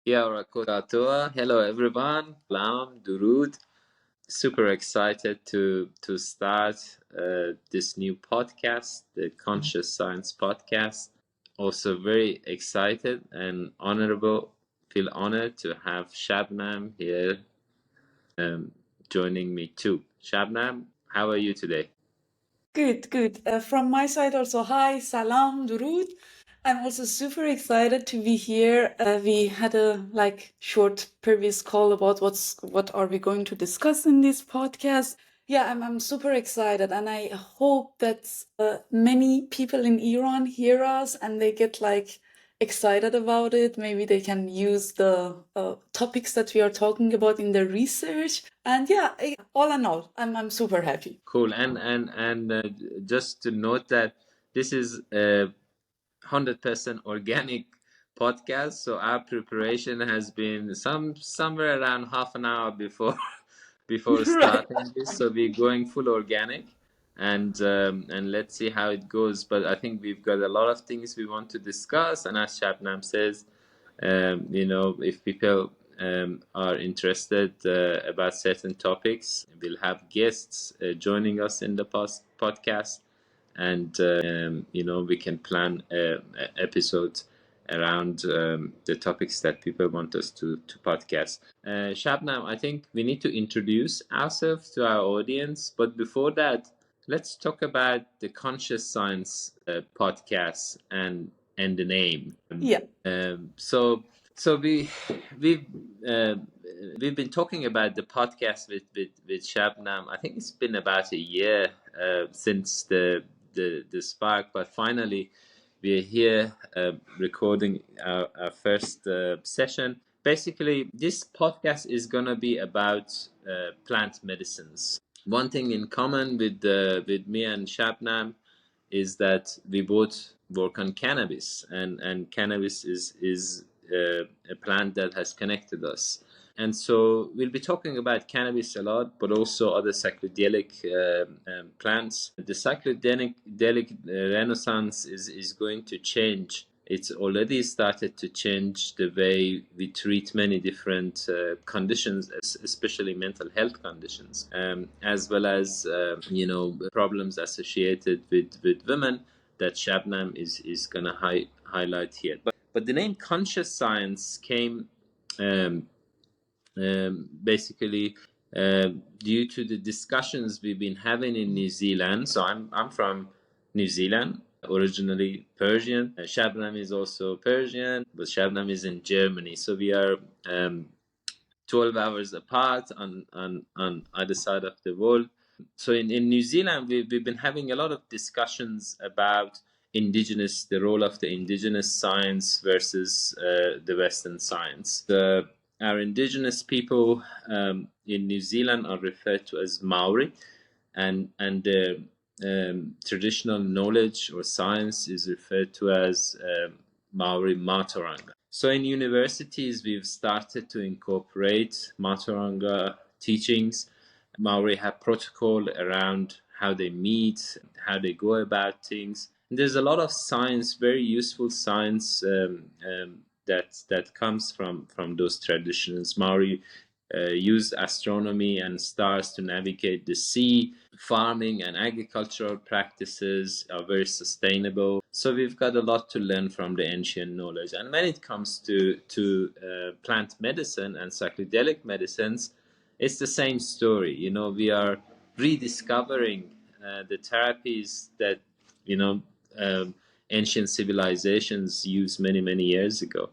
Katoa. Hello everyone. Salam, Durud. Super excited to start this new podcast, the Conscious Science Podcast. Also very excited and feel honored to have Shabnam here joining me too. Shabnam, how are you today? Good. From my side also, hi, salam, durud. I'm also super excited to be here. We had a short previous call about what are we going to discuss in this podcast. Yeah, I'm super excited, and I hope that many people in Iran hear us and they get excited about it. Maybe they can use the topics that we are talking about in their research. And yeah, all in all, I'm super happy. Cool. And just to note that this is 100% organic podcast, so our preparation has been somewhere around half an hour before before Right. starting this. So we're going full organic, and let's see how it goes. But I think we've got a lot of things we want to discuss, and as Shabnam says, if people are interested about certain topics, we'll have guests joining us in the podcast, and we can plan episodes around the topics that people want us to podcast. Shabnam, I think we need to introduce ourselves to our audience, but before that, let's talk about the Conscious Science podcast and the name. Yeah. So we've been talking about the podcast with Shabnam. I think it's been about a year since the spark, but finally we're here recording our first session. Basically, this podcast is gonna be about plant medicines. One thing in common with me and Shabnam is that we both work on cannabis, and cannabis is a plant that has connected us. And so we'll be talking about cannabis a lot, but also other psychedelic plants. The psychedelic renaissance is going to change. It's already started to change the way we treat many different conditions, especially mental health conditions, as well as problems associated with women that Shabnam is going to highlight here. But the name conscious science came basically due to the discussions we've been having in New Zealand. So I'm from New Zealand, originally Persian. Shabnam is also Persian, but Shabnam is in Germany. So we are 12 hours apart on either side of the world. So in New Zealand, we've been having a lot of discussions about the role of the indigenous science versus the Western science. Our indigenous people in New Zealand are referred to as Maori, and their traditional knowledge or science is referred to as Maori Mātauranga. So in universities, we've started to incorporate Mātauranga teachings. Maori have protocol around how they meet, how they go about things. And there's a lot of science, very useful science that comes from those traditions. Maori use astronomy and stars to navigate the sea. Farming and agricultural practices are very sustainable. So we've got a lot to learn from the ancient knowledge. And when it comes to plant medicine and psychedelic medicines, it's the same story. We are rediscovering the therapies that ancient civilizations used many years ago.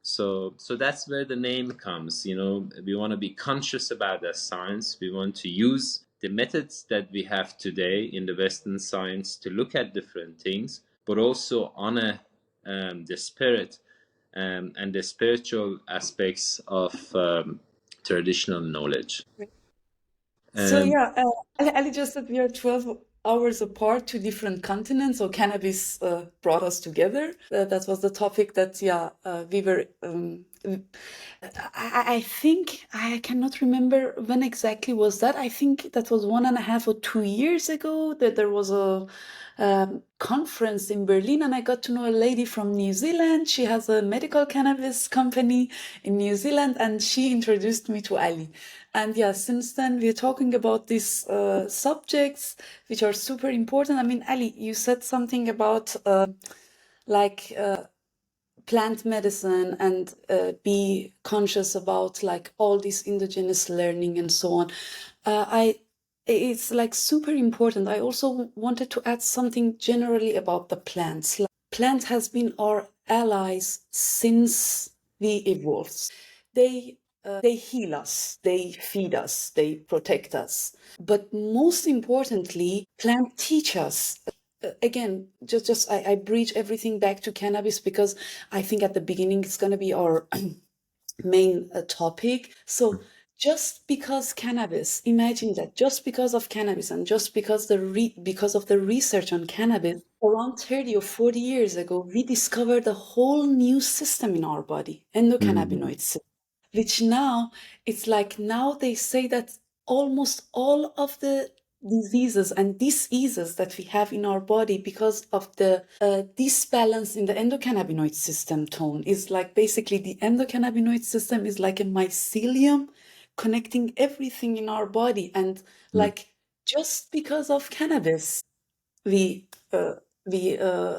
So that's where the name comes. We want to be conscious about that science. We want to use the methods that we have today in the Western science to look at different things, but also honor the spirit and the spiritual aspects of traditional knowledge. So yeah, Ali just said we are 12 hours apart, two different continents. So cannabis brought us together. That was the topic that we were. I think I cannot remember when exactly was that. I think that was 1.5 or 2 years ago that there was conference in Berlin, and I got to know a lady from New Zealand. She has a medical cannabis company in New Zealand, and she introduced me to Ali. And yeah, since then we're talking about these subjects which are super important. I mean, Ali, you said something about like plant medicine and be conscious about like all this indigenous learning and so on. It's like super important. I also wanted to add something generally about the plants. Like, plant has been our allies since we evolved. They heal us, they feed us, they protect us. But most importantly, plants teach us. Again, I bridge everything back to cannabis because I think at the beginning it's going to be our main topic. So just because cannabis, imagine that just because of cannabis and just because because of the research on cannabis, around 30 or 40 years ago, we discovered a whole new system in our body, endocannabinoid system, which now it's like now they say that almost all of the diseases and diseases that we have in our body because of the disbalance in the endocannabinoid system tone is like basically the endocannabinoid system is like a mycelium connecting everything in our body, and like just because of cannabis we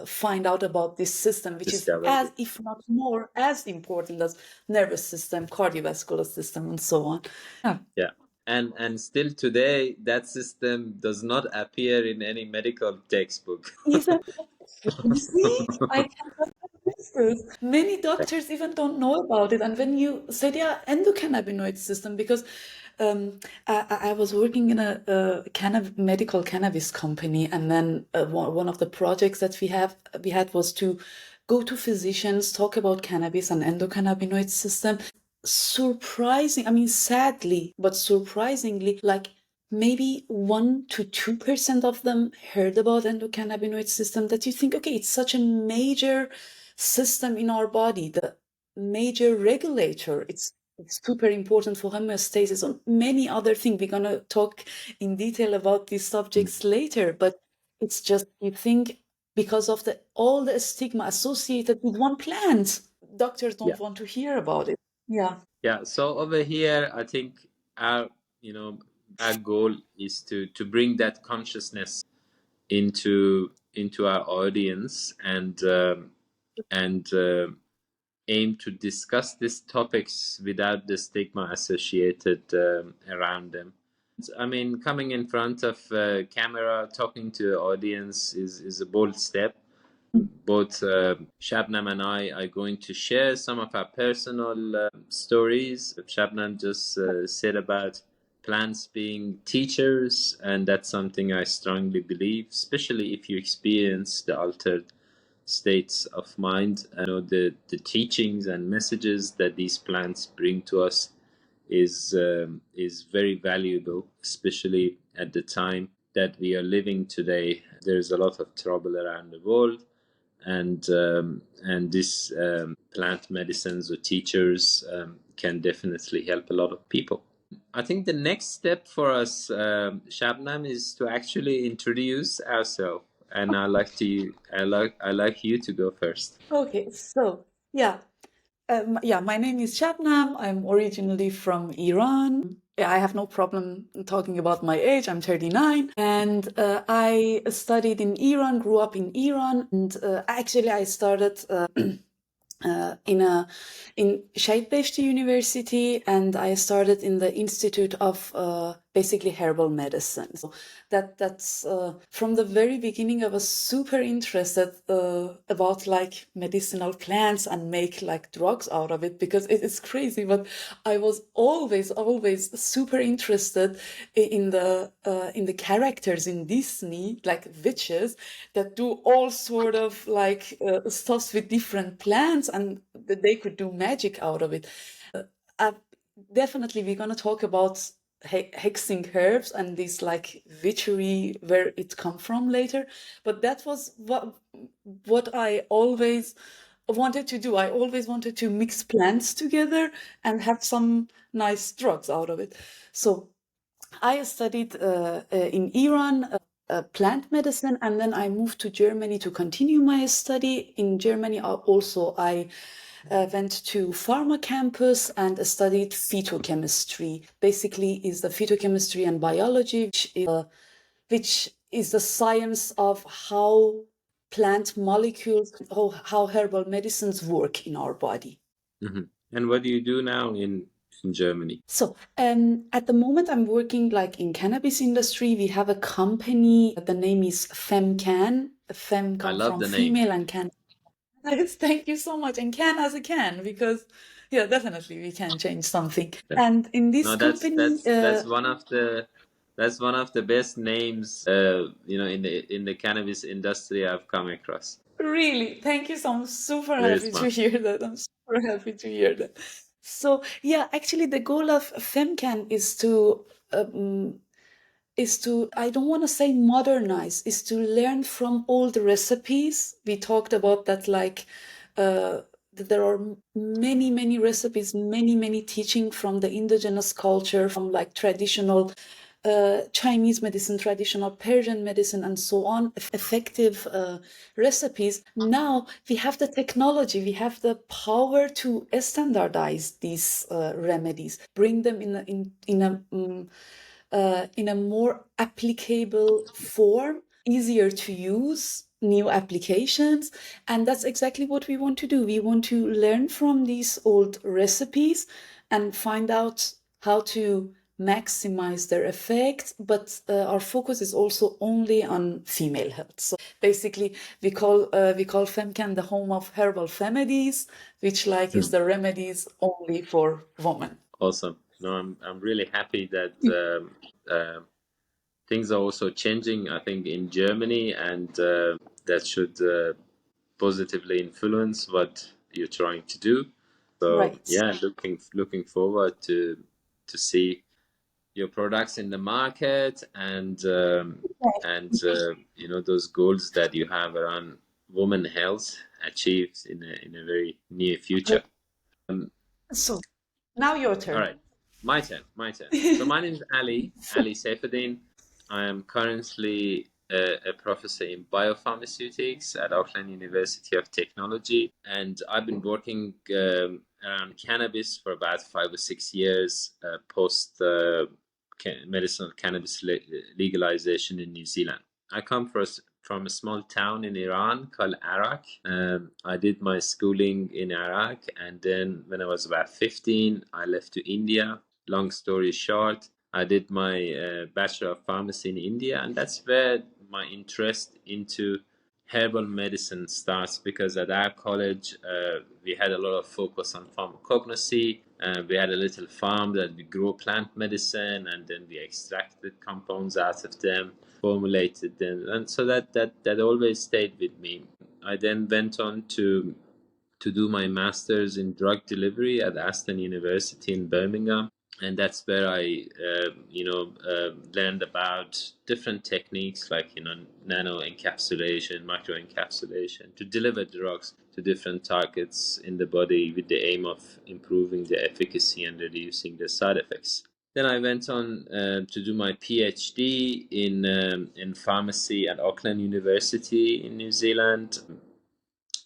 find out about this system, which is Discovered as it. if not more as important as nervous system, cardiovascular system, and so on. Yeah. And still today, that system does not appear in any medical textbook. Isn't that crazy? I cannot believe this. Many doctors even don't know about it. And when you said, yeah, endocannabinoid system, because I was working in a medical cannabis company, and then one of the projects that we had was to go to physicians, talk about cannabis and endocannabinoid system. Surprising, I mean, sadly, but surprisingly, like maybe 1 to 2% of them heard about endocannabinoid system, that you think, okay, it's such a major system in our body, the major regulator. It's super important for homeostasis and many other things. We're going to talk in detail about these subjects later, but it's just, you think because of all the stigma associated with one plant, doctors Yeah. don't want to hear about it. Yeah. Yeah. So over here, I think our, our goal is to bring that consciousness into our audience and aim to discuss these topics without the stigma associated around them. I mean, coming in front of camera, talking to the audience is a bold step. Both Shabnam and I are going to share some of our personal stories. Shabnam just said about plants being teachers, and that's something I strongly believe, especially if you experience the altered states of mind. I know the teachings and messages that these plants bring to us is very valuable, especially at the time that we are living today. There's a lot of trouble around the world, and this plant medicines or teachers can definitely help a lot of people. I think the next step for us, Shabnam, is to actually introduce ourselves, and I like you to go first. Okay, so yeah. Yeah, my name is Shabnam. I'm originally from Iran. Yeah, I have no problem talking about my age. I'm 39, and I studied in Iran, grew up in Iran, and actually I started in Shahid Beheshti University, and I started in the Institute of basically herbal medicine. So that's from the very beginning I was super interested about like medicinal plants and make like drugs out of it, because it's crazy, but I was always super interested in the characters in Disney, like witches that do all sort of like stuffs with different plants, and that they could do magic out of it. Uh, Definitely we're going to talk about hexing herbs and this like witchery, where it come from later, but that was what I always wanted to do. I always wanted to mix plants together and have some nice drugs out of it. So I studied in Iran plant medicine, and then I moved to Germany to continue my study. In Germany, also I went to pharma campus and studied phytochemistry. Basically, is the phytochemistry and biology, which is the science of how plant molecules, how herbal medicines work in our body. Mm-hmm. And what do you do now in Germany? So, at the moment, I'm working like in cannabis industry. We have a company. The name is FemCan. Fem I come love from the name. female and can. Thank you so much. And can as a can, because yeah, definitely we can change something. And in this No, company, that's one of the best names in the cannabis industry I've come across. really, thank you. So I'm super Very happy to smart. hear that. I'm super happy to hear that. So yeah, actually, the goal of FemCan is to, I don't want to say modernize, is to learn from old recipes. We talked about that, like that there are many recipes, many teaching from the indigenous culture, from like traditional Chinese medicine, traditional Persian medicine, and so on, effective recipes. Now we have the technology, we have the power to standardize these remedies, bring them in a more applicable form, easier to use, new applications. And that's exactly what we want to do. We want to learn from these old recipes and find out how to maximize their effect, but our focus is also only on female health. So basically, we call FemCan the home of herbal remedies, which like is the remedies only for women. Awesome. No, I'm really happy that things are also changing, I think, in Germany, and that should positively influence what you're trying to do. So Right. yeah, looking forward to see your products in the market, and those goals that you have around women health achieved in a very near future. So now your All turn. right, my turn. So my name is Ali Saifuddin. I am currently a professor in biopharmaceutics at Auckland University of Technology, and I've been working around cannabis for about 5 or 6 years post medicinal cannabis legalization in New Zealand. I come from a small town in Iran called Arak. I did my schooling in Arak, and then when I was about 15, I left to India. Long story short, I did my Bachelor of Pharmacy in India, and that's where my interest into herbal medicine starts, because at our college we had a lot of focus on pharmacognosy. We had a little farm that we grow plant medicine, and then we extracted compounds out of them, formulated them, and so that always stayed with me. I then went on to do my master's in drug delivery at Aston University in Birmingham, and that's where I learned about different techniques like nano encapsulation, micro encapsulation, to deliver drugs to different targets in the body with the aim of improving the efficacy and reducing the side effects. Then I went on to do my PhD in pharmacy at Auckland University in New Zealand,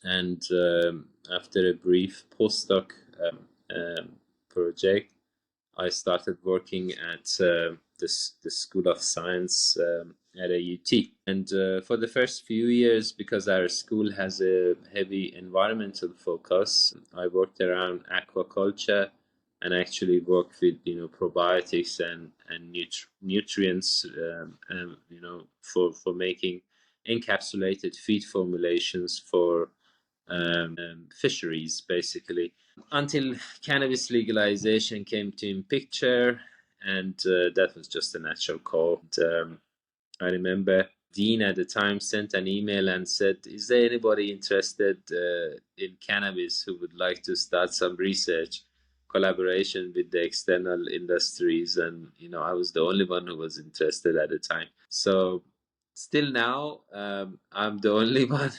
and after a brief postdoc project, I started working at the School of Science at AUT. And for the first few years, because our school has a heavy environmental focus, I worked around aquaculture and actually worked with probiotics and nutrients for making encapsulated feed formulations for fisheries, basically, until cannabis legalization came to in picture, and that was just a natural call. And, I remember Dean at the time sent an email and said, "Is there anybody interested in cannabis who would like to start some research collaboration with the external industries?" And I was the only one who was interested at the time. So still now, I'm the only one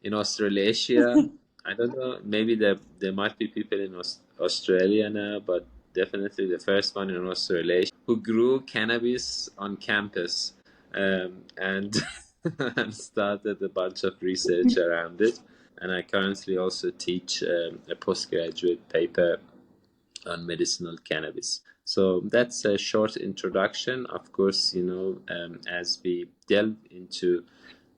in Australasia. I don't know. Maybe there might be people in Australia now, but definitely the first one in Australasia who grew cannabis on campus and and started a bunch of research around it. And I currently also teach a postgraduate paper on medicinal cannabis. So that's a short introduction. Of course, as we delve into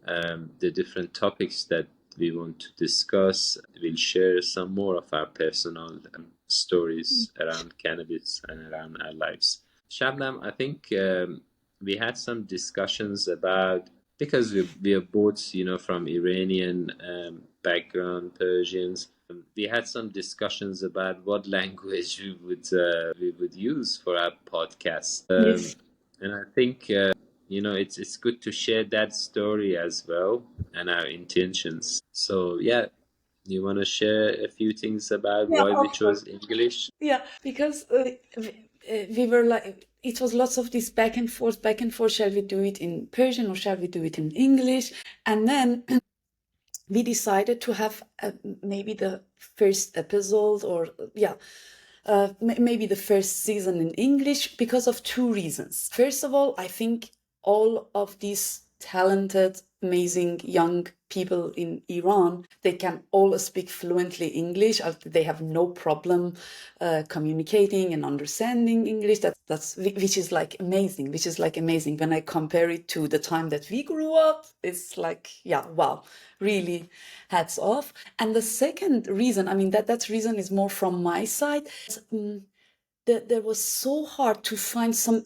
the different topics that we want to discuss, we'll share some more of our personal stories around cannabis and around our lives. Shabnam, I think we had some discussions about, because we are both, from Iranian background, Persians. We had some discussions about what language we would use for our podcast, Yes. and I think it's good to share that story as well and our intentions. So yeah, you want to share a few things about Yeah, why we of course. chose English? Yeah, because we were like, it was lots of this back and forth, back and forth. Shall we do it in Persian or shall we do it in English? And then we decided to have maybe the first episode, or maybe the first season in English, because of two reasons. First of all, I think all of these talented, amazing young people in Iran, they can all speak fluently English. They have no problem communicating and understanding English. That's which is like amazing. Which is like amazing when I compare it to the time that we grew up. It's like, yeah, wow, really, hats off. And the second reason, I mean, that reason is more from my side. There was so hard to find some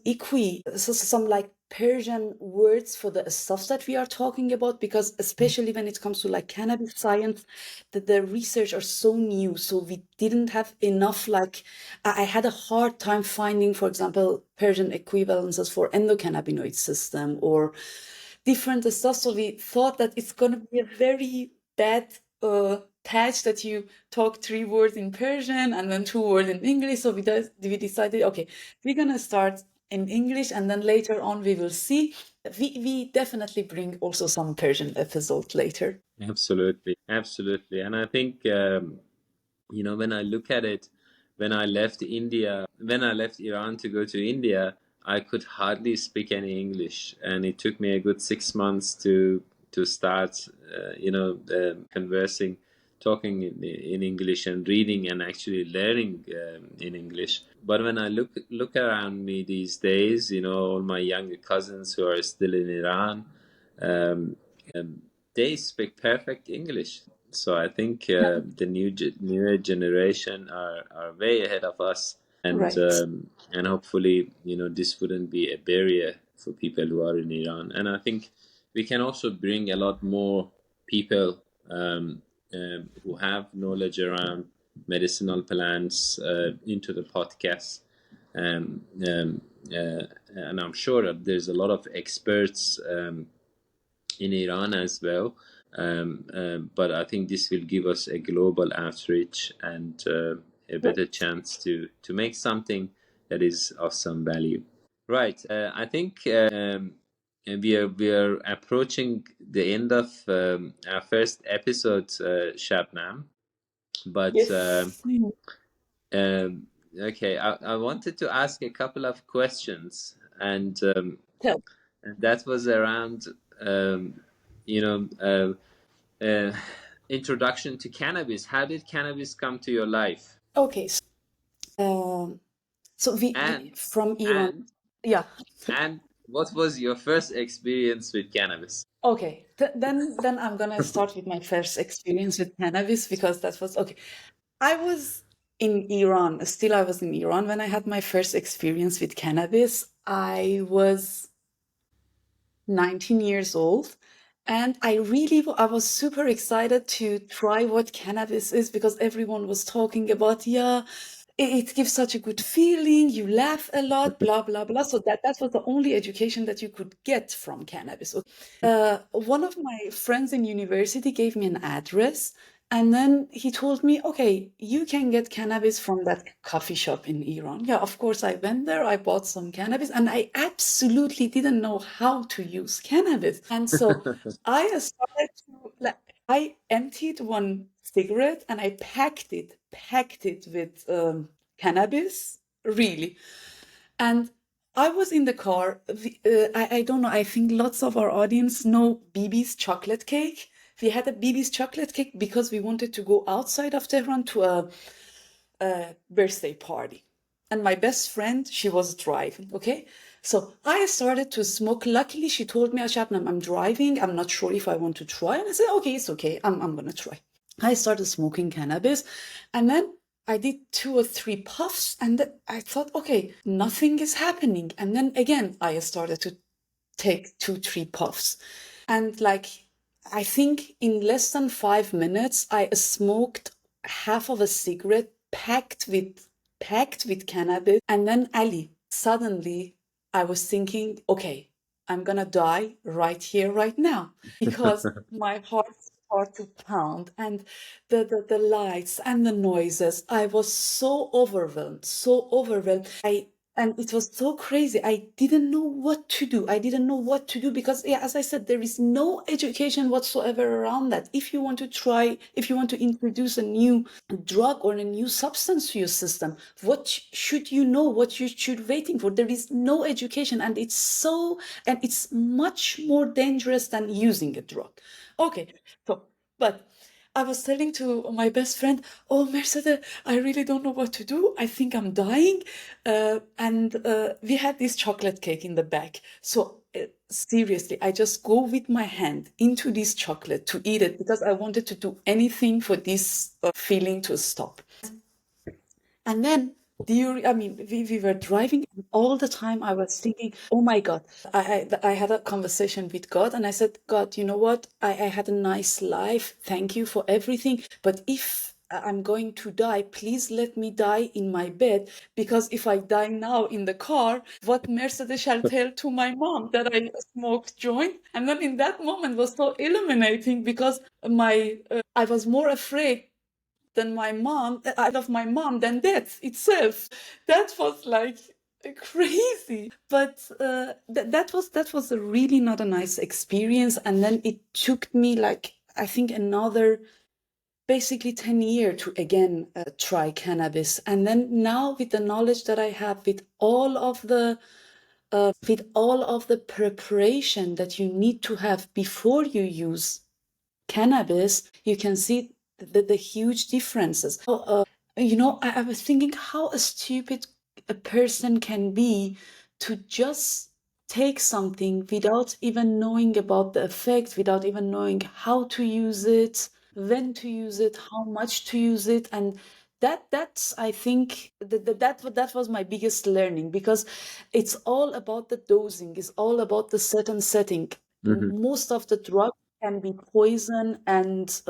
like Persian words for the stuff that we are talking about, because especially when it comes to like cannabis science, the research are so new. So we didn't have enough, like, I had a hard time finding, for example, Persian equivalences for endocannabinoid system or different stuff. So we thought that it's going to be a very bad patch that you talk 3 words in Persian and then 2 words in English. So we decided, okay, we're going to start in English, and then later on we will see. We definitely bring also some Persian episode later. Absolutely. And I think when I look at it, when I left Iran to go to India, I could hardly speak any English, and it took me a good 6 months to start, conversing, talking in English, and reading and actually learning in English. But when I look around me these days, all my younger cousins who are still in Iran, um, they speak perfect English. So I think the newer generation are way ahead of us, Right. and hopefully this wouldn't be a barrier for people who are in Iran. And I think we can also bring a lot more people who have knowledge around medicinal plants into the podcast. Um, um, and I'm sure that there's a lot of experts in Iran as well. But I think this will give us a global outreach and a better Right. chance to make something that is of some value. Right. I think we are approaching the end of our first episode, Shabnam. But Yes. um, okay, I wanted to ask a couple of questions, Tell. and that was around um, you know. Uh, introduction to cannabis. How did cannabis come to your life? Okay. So we And from Iran. and Yeah. and what was your first experience with cannabis? Okay, then I'm gonna start with my first experience with cannabis, because that was okay. I was in Iran, still I was in Iran when I had my first experience with cannabis. I was 19 years old, and I was super excited to try what cannabis is, because everyone was talking about, yeah, it gives such a good feeling, you laugh a lot, blah blah blah. So that was the only education that you could get from cannabis. One of my friends in university gave me an address, and then he told me, okay, you can get cannabis from that coffee shop in Iran. Yeah, of course, I went there, I bought some cannabis, and I absolutely didn't know how to use cannabis. And so I started to, like, I emptied one cigarette and I packed it with cannabis, really. And I was in the car. I don't know. I think lots of our audience know BB's chocolate cake. We had a BB's chocolate cake because we wanted to go outside of Tehran to a birthday party. And my best friend, she was driving, okay? So I started to smoke. Luckily, she told me, Shabnam, I'm driving. I'm not sure if I want to try. And I said, okay, it's okay. I'm going to try. I started smoking cannabis. And then I did 2 or 3 puffs. And then I thought, okay, nothing is happening. And then again, I started to take 2, 3 puffs. And like, I think in less than 5 minutes, I smoked half of a cigarette packed with cannabis. And then Ali, suddenly I was thinking, okay, I'm gonna die right here, right now, because my heart started to pound and the lights and the noises. I was so overwhelmed, so overwhelmed. And it was so crazy. I didn't know what to do. I didn't know what to do because, yeah, as I said, there is no education whatsoever around that. If you want to try, if you want to introduce a new drug or a new substance to your system, what should you know? What you should waiting for? There is no education, and it's much more dangerous than using a drug. Okay, so but I was telling to my best friend, "Oh, Mercedes, I really don't know what to do. I think I'm dying." And we had this chocolate cake in the back. So seriously, I just go with my hand into this chocolate to eat it because I wanted to do anything for this feeling to stop. And then we were driving, and all the time I was thinking, oh my God, I had a conversation with God, and I said, God, you know what? I had a nice life. Thank you for everything. But if I'm going to die, please let me die in my bed, because if I die now in the car, what Mercedes shall tell to my mom that I smoked joint? And then in that moment was so illuminating because I was more afraid than my mom, out of my mom, than death itself. That was like crazy. But that was a really not a nice experience. And then it took me like I think another basically 10 years to again try cannabis. And then now with the knowledge that I have, with all of the preparation that you need to have before you use cannabis, you can see the huge differences. I was thinking how a stupid a person can be to just take something without even knowing about the effects, without even knowing how to use it, when to use it, how much to use it. And that's I think that was my biggest learning, because it's all about the dosing, it's all about the certain setting. Hmm. Most of the drugs can be poison and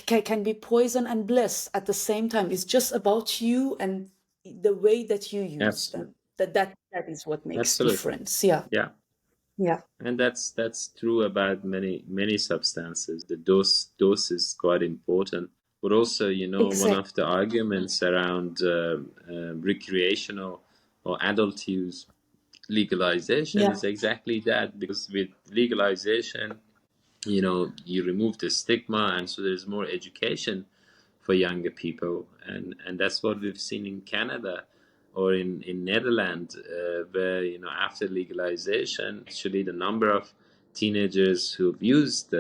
can be poison and bliss at the same time. It's just about you and the way that you use Absolutely. them. That is what makes Absolutely. difference. Yeah, Yeah. yeah, And that's true about many substances. The dose is quite important. But also, one exactly. of the arguments around recreational or adult use legalization Yeah, is exactly that, because with legalization, you remove the stigma, and so there's more education for younger people, and that's what we've seen in Canada or in Netherlands, where after legalization, actually the number of teenagers who've used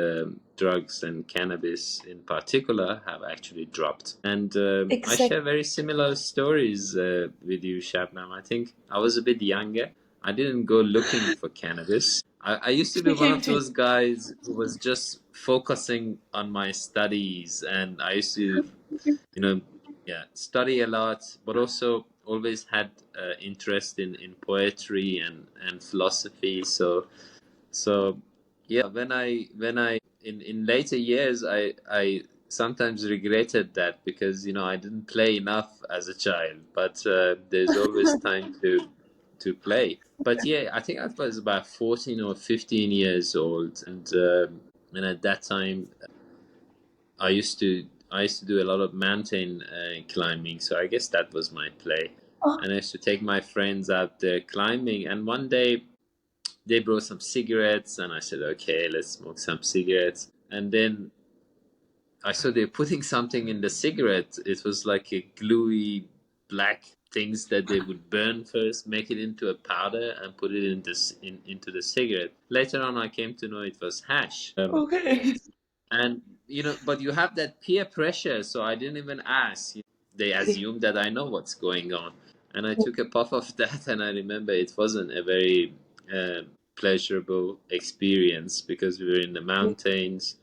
drugs and cannabis in particular have actually dropped. And I exactly. share very similar stories with you, Shabnam. I think I was a bit younger. I didn't go looking for cannabis. I used to be one Came of to those guys who was just focusing on my studies, and I used to, you know, yeah, study a lot, but also always had interest in poetry and philosophy. So yeah, when I in later years, I sometimes regretted that, because I didn't play enough as a child, but there's always time to play. But yeah, I think I was about 14 or 15 years old, and at that time I used to do a lot of mountain climbing, so I guess that was my play. oh, And I used to take my friends out there climbing, and one day they brought some cigarettes, and I said, okay, let's smoke some cigarettes. And then I saw they're putting something in the cigarette. It was like a gluey black things that they would burn first, make it into a powder, and put it into the cigarette. Later on, I came to know it was hash. Okay. And but you have that peer pressure, so I didn't even ask. They assume that I know what's going on, and I took a puff of that, and I remember it wasn't a very pleasurable experience because we were in the mountains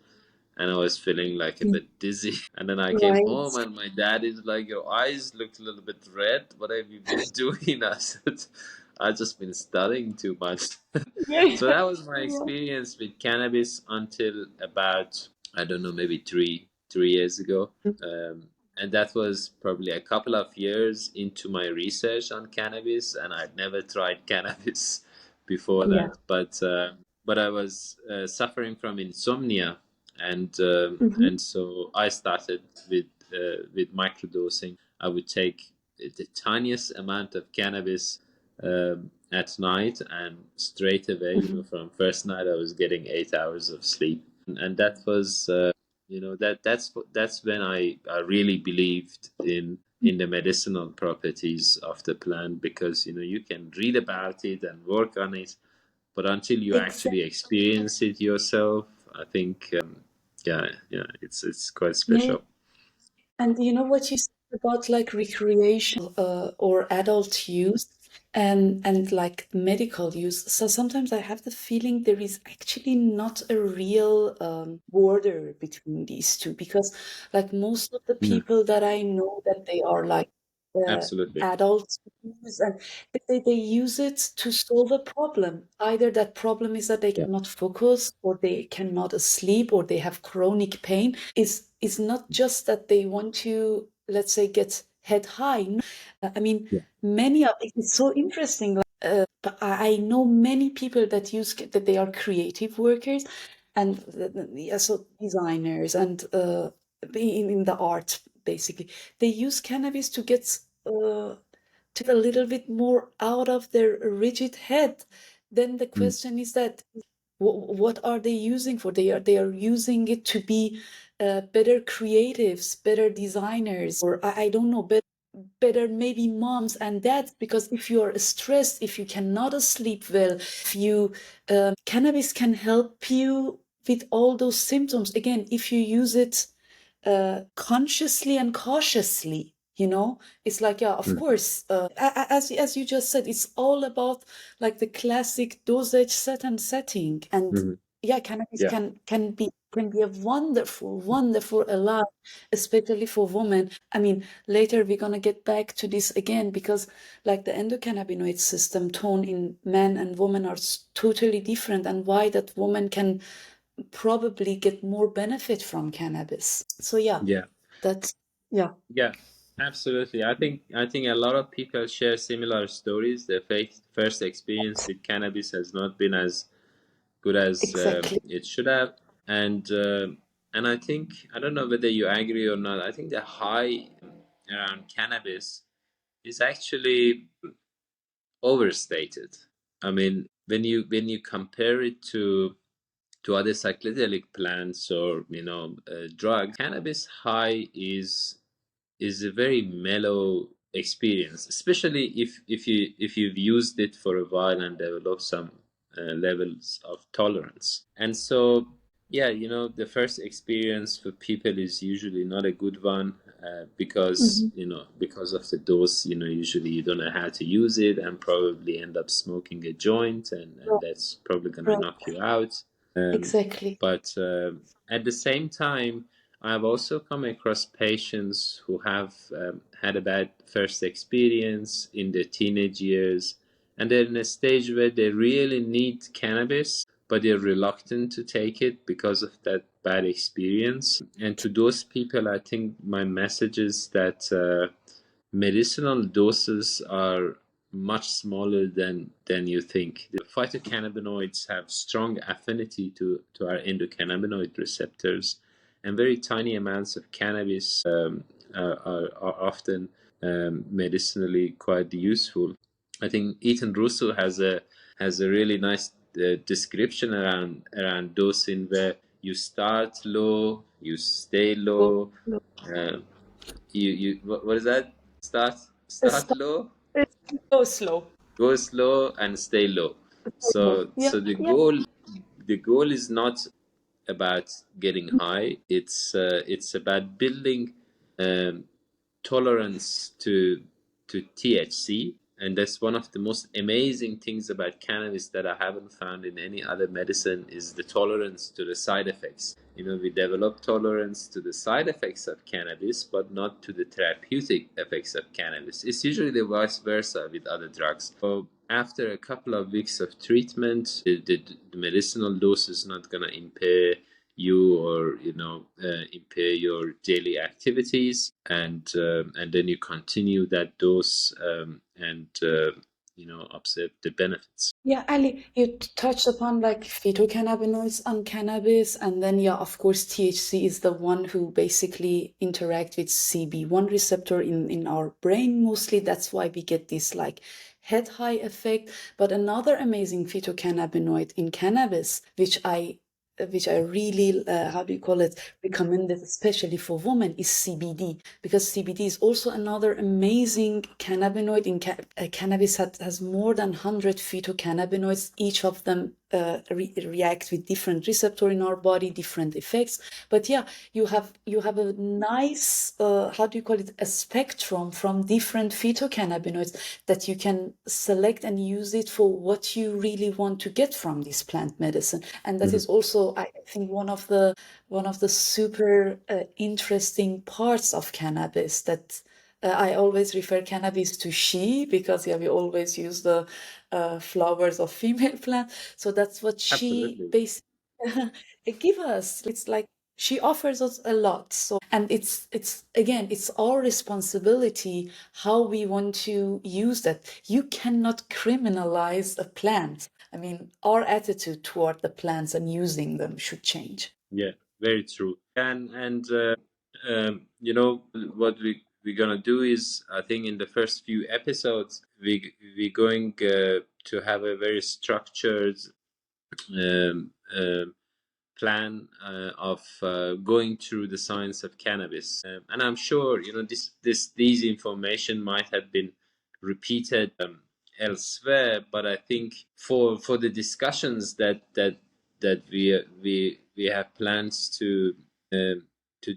and I was feeling like a bit dizzy. And then I came home, Right. and my dad is like, "Your eyes looked a little bit red. What have you been doing?" I said, "I've just been studying too much." Yeah. So that was my Yeah. experience with cannabis until about, I don't know, maybe three years ago. And that was probably a couple of years into my research on cannabis, and I'd never tried cannabis before Yeah. that. But I was suffering from insomnia, Hmm. and so I started with microdosing. I would take the tiniest amount of cannabis at night, and straight away, Hmm. from first night, I was getting 8 hours of sleep, and that was, that's when I really believed in the medicinal properties of the plant, because you can read about it and work on it, but until you actually Exactly. experience it yourself, I think, yeah, it's quite Yeah. special. And you know what you said about like recreational or adult use and like medical use. So sometimes I have the feeling there is actually not a real border between these two, because like most of the Mm, people that I know that they are like uh, absolutely. adults use, and they use it to solve a problem. Either that problem is that they Yeah. cannot focus, or they cannot sleep, or they have chronic pain. Is not just that they want to, let's say, get head high. No. I mean, Yeah. many of it's so interesting. But I know many people that use that they are creative workers, and yeah, so designers and in the art basically they use cannabis to get to a little bit more out of their rigid head. Then the Mm, question is that what are they using for? They are using it to be better creatives, better designers, or I don't know, better maybe moms and dads. Because if you are stressed, if you cannot sleep well, if you cannabis can help you with all those symptoms. Again, if you use it consciously and cautiously, it's like, yeah, of mm, course, as you just said, it's all about like the classic dosage, set and setting. And mhm. yeah, cannabis Yeah. can be a wonderful ally, especially for women. I mean, later we're gonna get back to this again, because like the endocannabinoid system tone in men and women are totally different, and why that woman can probably get more benefit from cannabis. So yeah, Yeah. that's yeah, Yeah, absolutely. I think a lot of people share similar stories. Their first experience with cannabis has not been as good as exactly. it should have, and I think, I don't know whether you agree or not. I think the high around cannabis is actually overstated. I mean, when you compare it to other psychedelic plants or drugs, cannabis high is a very mellow experience, especially if you've used it for a while and developed some levels of tolerance. And so, yeah, the first experience for people is usually not a good one, because Hmm. because of the dose. Usually you don't know how to use it and probably end up smoking a joint, and Right, that's probably gonna right, knock you out. exactly. But at the same time, I've also come across patients who have had a bad first experience in their teenage years, and they're in a stage where they really need cannabis, but they're reluctant to take it because of that bad experience. And to those people, I think my message is that medicinal doses are much smaller than you think. The phytocannabinoids have strong affinity to our endocannabinoid receptors, and very tiny amounts of cannabis are often medicinally quite useful. I think Ethan Russo has a really nice description around dosing, where you start low, you stay Go- low. go- Uh, what is that? Start? start low, Go slow. go slow, and stay low. So Yeah, so yeah. the goal is not about getting high. It's about building um, tolerance to THC, and that's one of the most amazing things about cannabis that I haven't found in any other medicine is the tolerance to the side effects. You know, we develop tolerance to the side effects of cannabis, but not to the therapeutic effects of cannabis. It's usually the vice versa with other drugs. So after a couple of weeks of treatment, the medicinal dose is not going to impair you or impair your daily activities, and then you continue that dose, and observe the benefits. Yeah, Ali, you touched upon like phytocannabinoids on cannabis, and then yeah, of course, THC is the one who basically interact with CB1 receptor in our brain mostly. That's why we get this like head high effect. But another amazing phytocannabinoid in cannabis, which I really, how do you call it, recommended, especially for women, is CBD, because CBD is also another amazing cannabinoid. Cannabis has more than 100 phytocannabinoids. Each of them react with different receptor in our body, different effects. But yeah, you have a nice, how do you call it, a spectrum from different phytocannabinoids that you can select and use it for what you really want to get from this plant medicine. And that Mhm. is also, I think, one of the super interesting parts of cannabis, that I always refer cannabis to she, because yeah, we always use the flowers of female plant. So that's what she Absolutely. basically give us. It's like she offers us a lot. So, and it's again, it's our responsibility how we want to use that. You cannot criminalize a plant. I mean, our attitude toward the plants and using them should change. Yeah, very true. And what we're gonna do is, I think in the first few episodes, we're going to have a very structured um, um plan of going through the science of cannabis. And I'm sure these information might have been repeated elsewhere, but I think for the discussions that we have plans to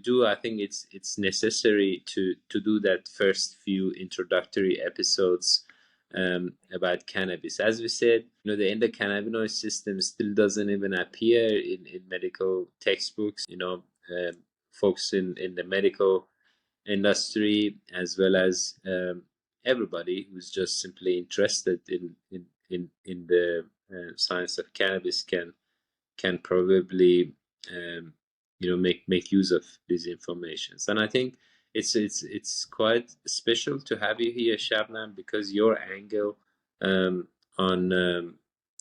do, I think it's necessary to do that first few introductory episodes about cannabis. As we said, the endocannabinoid system still doesn't even appear in medical textbooks. Folks in the medical industry, as well as everybody who's just simply interested in the science of cannabis can probably make use of these informations. And I think it's quite special to have you here, Shabnam, because your angle on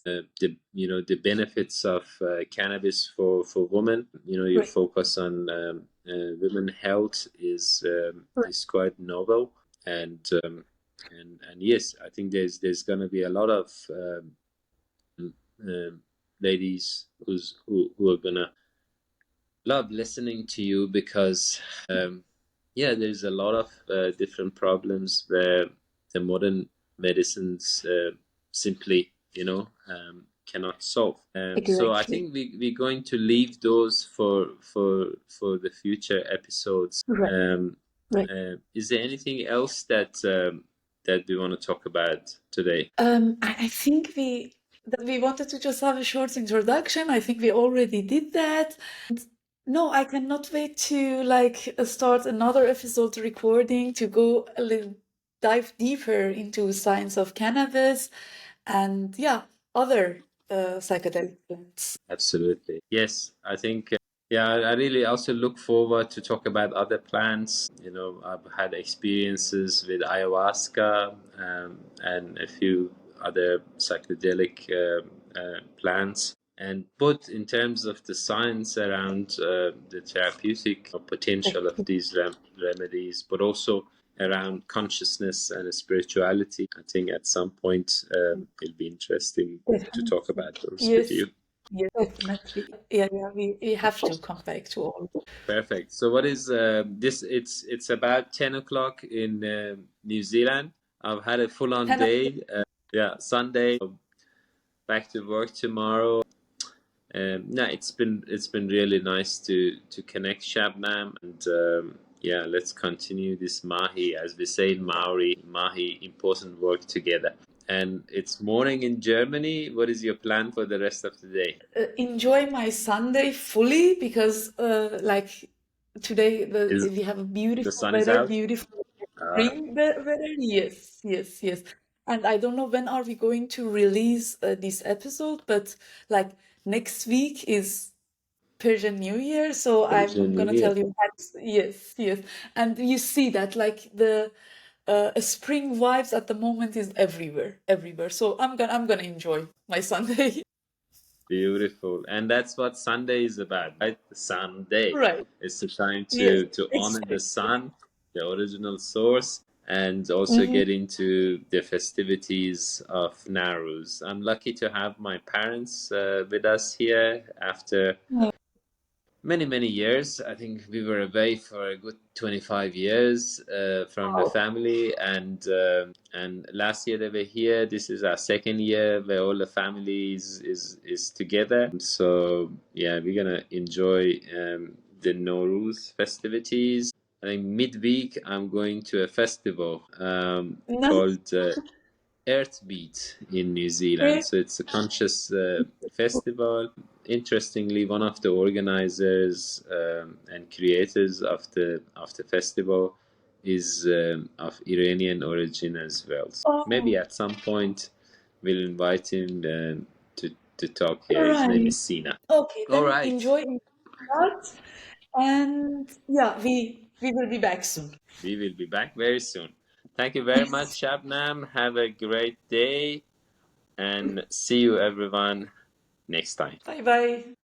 the benefits of cannabis for women, your Right. focus on women health is quite novel. And yes, I think there's going to be a lot of um, ladies who are gonna love listening to you, because yeah, there's a lot of different problems where the modern medicines simply cannot solve. So I Exactly. think we're going to leave those for the future episodes. Right. Right. Is there anything else that we want to talk about today? I think we wanted to just have a short introduction. I think we already did that. No, I cannot wait to like start another episode recording to go a little dive deeper into science of cannabis and yeah, other psychedelic plants. Absolutely. Yes, I think, yeah, I really also look forward to talk about other plants. I've had experiences with ayahuasca and a few other psychedelic plants. And both in terms of the science around the therapeutic potential of these remedies, but also around consciousness and spirituality. I think at some point it'll be interesting to talk Definitely. about those with Yes. you. Yeah, definitely. Yeah, yeah, we have to come back to all. Perfect. So what is this? It's about 10 o'clock in New Zealand. I've had a full-on 10 o'clock. day. Yeah, Sunday. Back to work tomorrow. No, it's been really nice to connect, Shabnam, and yeah, let's continue this Mahi, as we say in Maori, Mahi, important work together. And it's morning in Germany. What is your plan for the rest of the day? Enjoy my Sunday fully because like today Is we have a the beautiful sun is weather, out? beautiful Uh, spring weather. Yes, yes, yes. And I don't know when are we going to release this episode, but like next week is Persian New Year, so I'm Persian New gonna Year. tell you that. Yes, yes. And you see that like the spring vibes at the moment is everywhere, everywhere. So I'm gonna enjoy my Sunday. Beautiful. And that's what Sunday is about, right? The Sunday. Right. It's the time Yes, to honor the exactly. sun, the original source, and also Mhm. get into the festivities of Nowruz. I'm lucky to have my parents with us here after many, many years. I think we were away for a good 25 years from the Wow. family, and last year they were here. This is our second year where all the family is together. So yeah, we're gonna enjoy the Nowruz festivities. I think midweek I'm going to a festival Nice. called Earthbeat in New Zealand. So it's a conscious festival. Interestingly, one of the organizers and creators of the festival is of Iranian origin as well. So maybe Oh, at some point we'll invite him to talk here. all His name is right. Sina. Okay, All then right. enjoy that. And yeah, we will be back soon. We will be back very soon. Thank you very much, Shabnam. Have a great day and see you everyone next time. Bye bye.